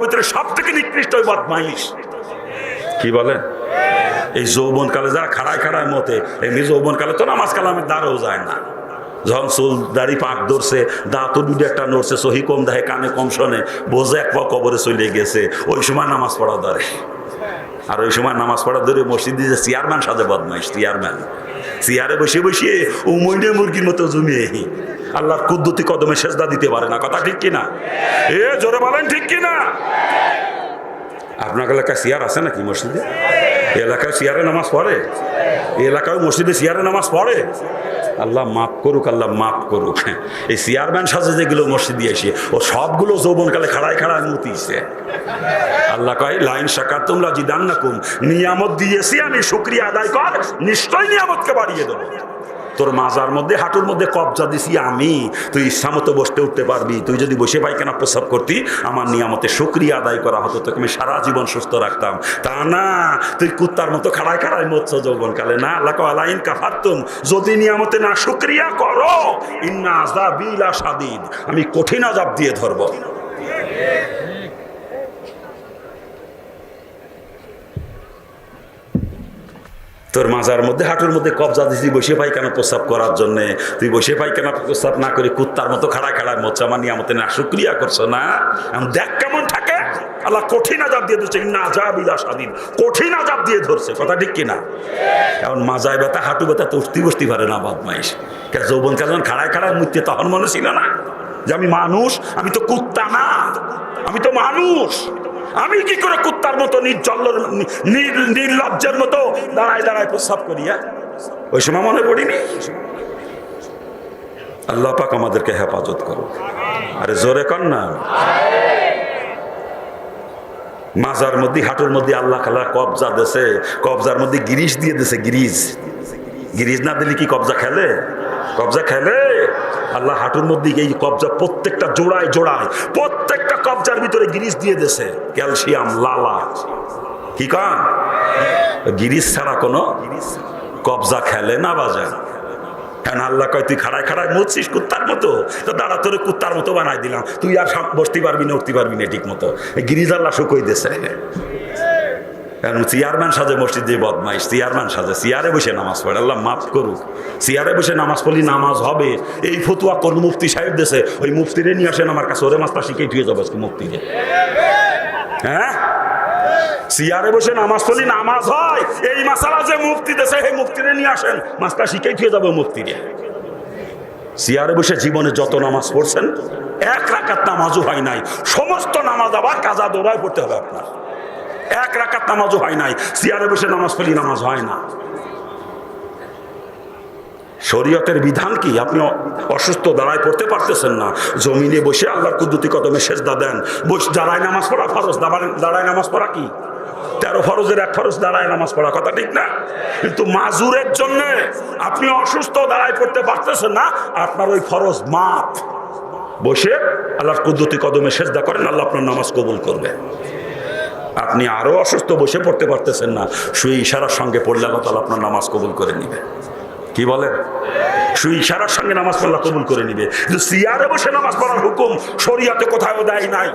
ভিতরে সব থেকে নিকৃষ্ট বদমাইশ। কি বলে এই যৌবন কালে যারা খাড়ায় খাড়ায় মতে, এমনি যৌবন কালে তো নামাজ কালামের দ্বারও যায় না। যখন চুল দাড়ি পাক ধরছে, দাঁতও দুটো একটা নড়ছে, সহি কম দেখে, কানে কম শোনে, বোঝে এক পা কবরে চলে গেছে, ওই সময় নামাজ পড়া ধরে। আর ওই সময় নামাজ পড়া ধরে মসজিদে যে চেয়ারম্যান সাজে বদমাইশ, চেয়ারম্যান চেয়ারে বসে বসিয়ে উমইনে মুরগির মতো জমিয়ে আল্লাহর কুদ্দুতি কদমে সেজদা দিতে পারে না। কথা ঠিক কিনা? জোরে বলেন ঠিক কিনা? আপনার এলাকায় চেয়ার আছে নাকি মসজিদে? এলাকায় চেয়ারে নামাজ পড়ে? এলাকায় মসজিদে চেয়ারে নামাজ পড়ে? আল্লাহ মাফ করুক, আল্লাহ মাফ করুক। এই চেয়ারম্যান সাজে যেগুলো মসজিদে এসে ও সবগুলো যৌবনকালে খাড়ায় খাড়ায় মতিছে। আল্লাহ কয় লাইন শাকার তোমরা জিদান্নাকুম, নিয়ামত দিয়েছি আমি, শুকরিয়া আদায় কর, নিশ্চয়ই নিয়ামতকে বাড়িয়ে দেবো। তোর মাজার মধ্যে হাঁটুর মধ্যে কবজা দিছি আমি, তুই ইচ্ছা মতো বসতে উঠতে পারবি। তুই যদি বসে পায়খানা প্রস্রাব করতি, আমার নিয়ামতে শুকরিয়া আদায় করা হতো, তোকে আমি সারা জীবন সুস্থ রাখতাম। তা না, তুই কুত্তার মতো খাড়ায় খাড়ায় মরছ যৌবনকালে। না, আল্লাহ কয় আলাইন কাফারতুম, যদি নিয়ামতে না শুকরিয়া করো, ইন্না আযাবি লাশাদীদ, আমি কঠিন আযাব দিয়ে ধরবো। তোর মাজার মধ্যে হাঁটুর মধ্যে কবজা দিছি বসে পায়খানা প্রস্রাব করার জন্য, তুই বসে পায়খানা প্রস্রাব না করে কুত্তার মতো খাড়ায় খাড়ায় মরছ, আমার নিয়ামতে না শুকরিয়া করছো না। এখন দেখ কেমন থাকে, আল্লাহ কঠিন আযাব দিয়ে ধরছে, ইন্না আযাবি লাশাদীদ, কঠিন আযাব দিয়ে ধরছে। কথা ঠিক কিনা? এখন মাজায় ব্যথা, হাঁটু ব্যথা তো উঠতে বসতে পারে না বদমাইশ। যৌবনকাল যখন খাড়ায় খাড়ায় মরতে, তখন মনে ছিল না যে আমি মানুষ, আমি তো কুত্তা না, আমি তো মানুষ। আমি কি করে কুত্তার মতো নির্লজ্জের মতো দাঁড়ায় দাঁড়ায় প্রস্রাব করি? ওই সময় মনে পড়িনি? আল্লাহ পাক আমাদেরকে হেফাজত করো। আরে জোরে কর না। মাজার মধ্যে হাঁটুর মধ্যে আল্লাহ খালা কবজা দেছে, কবজার মধ্যে গিরিশ দিয়ে দিছে। গিরিশ না দিলে কি কবজা খেলে? কবজা খেলে? আল্লাহ হাঁটুর মধ্যে এই কবজা প্রত্যেকটা জোড়ায় জোড়ায়, প্রত্যেকটা কবজার ভিতরে গিরিশ দিয়ে দিয়েছে, ক্যালসিয়াম, লালা। কি কান? গিরিশ ছাড়া কোনো কবজা খেলে না বাজে। কেন আল্লাহ কয় তুই খাড়ায় খাড়ায় মরছিস কুত্তার মতো, তো দাঁড়া তোরে কুত্তার মতো বানাই দিলাম, তুই আর বসতে পারবি না, উঠতে পারবি না ঠিক মতো। গিরিশ আল্লাহ শুকোই দিয়েছে। চেয়ারম্যান সাজে মসজিদে বদমাইশ, চেয়ারম্যান সাজে, চেয়ারে বসে নামাজ পড়ে। আল্লাহ মাফ করুক। চেয়ারে বসে নামাজ পড়লি নামাজ হবে, এই ফতুয়া কোন মুফতি সাহেব দেশে, ওই মুফতিরে নিয়ে আসেন আমার কাছে, ওরে মাস্তা শিখেই ধুয়ে যাবো মুফতিরে। হ্যাঁ, চেয়ারে বসে নামাজ পড়লি নামাজ হয়, এই মাসালা যে মুফতি দেশে, এই মুফতিরে নিয়ে আসেন, মাস্তা শিখেই ধুয়ে যাবো মুফতিরে। চেয়ারে বসে জীবনে যত নামাজ পড়ছেন, এক রাকাত নামাজও হয় নাই। সমস্ত নামাজ আবার কাজা দৌড়ায় পড়তে হবে আপনার। এক রাকাত নামাজও হয় নাই, চেয়ারে বসে নামাজ পড়লি নামাজ হয় না। শরীয়তের বিধান কি? আপনি অসুস্থ, দাঁড়ায় পড়তে পারতেছেন না, জমিনে বসে আল্লাহর কুদরতি কদমে সেজদা দেন। দাঁড়ায় নামাজ পড়া ফরজ, দাঁড়ায় নামাজ পড়া কি? 13 ফরজের 1 ফরজ দাঁড়ায় নামাজ পড়া। কথা ঠিক না? কিন্তু মাজুরের জন্য আপনি অসুস্থ, দাঁড়ায় পড়তে পারতেছেন না, আপনার ওই ফরজ মাফ। বসে আল্লাহর কুদরতি কদমে সেজদা করেন, আল্লাহ আপনার নামাজ কবুল করবে। আপনি আরো অসুস্থ, বসে পড়তে পারতেছেন না, শুয়ে ইশারার সঙ্গে পড়লে আল্লাহ তাআলা আপনার নামাজ কবুল করে নিবে। কি বলে? শুয়ে ইশারার সঙ্গে নামাজ পড়লে কবুল করে নিবে। কিন্তু চেয়ারে বসে নামাজ পড়ার হুকুম শরীয়তে কোথাও দেয় নাই।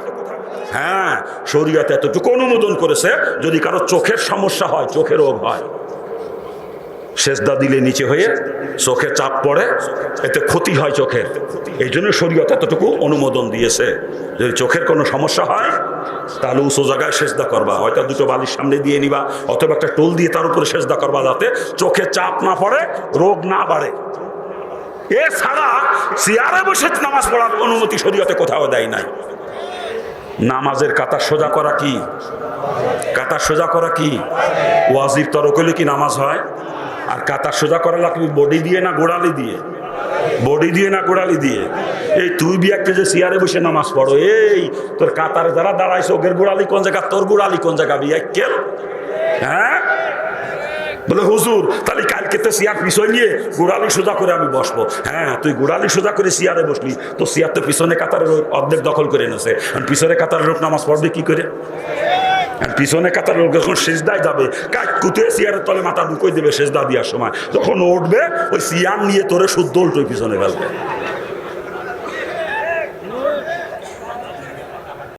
হ্যাঁ, শরীয়তে এতটুকু অনুমোদন করেছে, যদি কারো চোখের সমস্যা হয়, চোখের রোগ হয়, সেজদা দিলে নিচে হয়ে চোখে চাপ পড়ে, এতে ক্ষতি হয় চোখের। এই জন্য শরীয়ত এতটুকু অনুমোদন দিয়েছে, যদি চোখের কোনো সমস্যা হয় তাহলে উঁচু জায়গায় সেজদা করবা, হয়তো দুটো বালির সামনে দিয়ে নিবা, অথবা একটা টোল দিয়ে তার উপরে সেজদা করবা, যাতে চোখে চাপ না পড়ে, রোগ না বাড়ে। এছাড়া চেয়ারে বসে নামাজ পড়ার অনুমতি শরীয়তে কোথাও দেয় নাই। নামাজের কাতার সোজা করা কি? কাতার সোজা করা কি ওয়াজিব? তরক হলে কি নামাজ হয়? আর কাতার সোজা করা লাগবে বডি দিয়ে না গোড়ালি দিয়ে? বডি দিয়ে না গোড়ালি দিয়ে? এই তুই বিয়াকে যে চেয়ারে বসে নামাজ পড়ো, এই তোর কাতারে যারা দাঁড়াইছে, ওদের গোড়ালি কোন জায়গা, তোর গোড়ালি কোন জায়গা বিয়াকেল? হ্যাঁ, বলে হুজুর তাহলে কালকে তো চেয়ার পিছনে নিয়ে গোড়ালি সোজা করে আমি বসবো। হ্যাঁ, তুই গোড়ালি সোজা করে চেয়ারে বসলি, তো চেয়ার তো পিছনে কাতারের অর্ধেক দখল করে নেছে। পিছনে কাতারের লোক নামাজ পড়বে কি করে? পিছনে কাতার লোক যখন সেজদায় যাবে, কাজ কুতে চেয়ারের তলে মাথা ঢুকিয়ে দেবে সেজদা দেওয়ার সময়, যখন উঠবে ওই চেয়ার নিয়ে তোরে শুদ্ধ উল্টো পিছনে ফেলবে।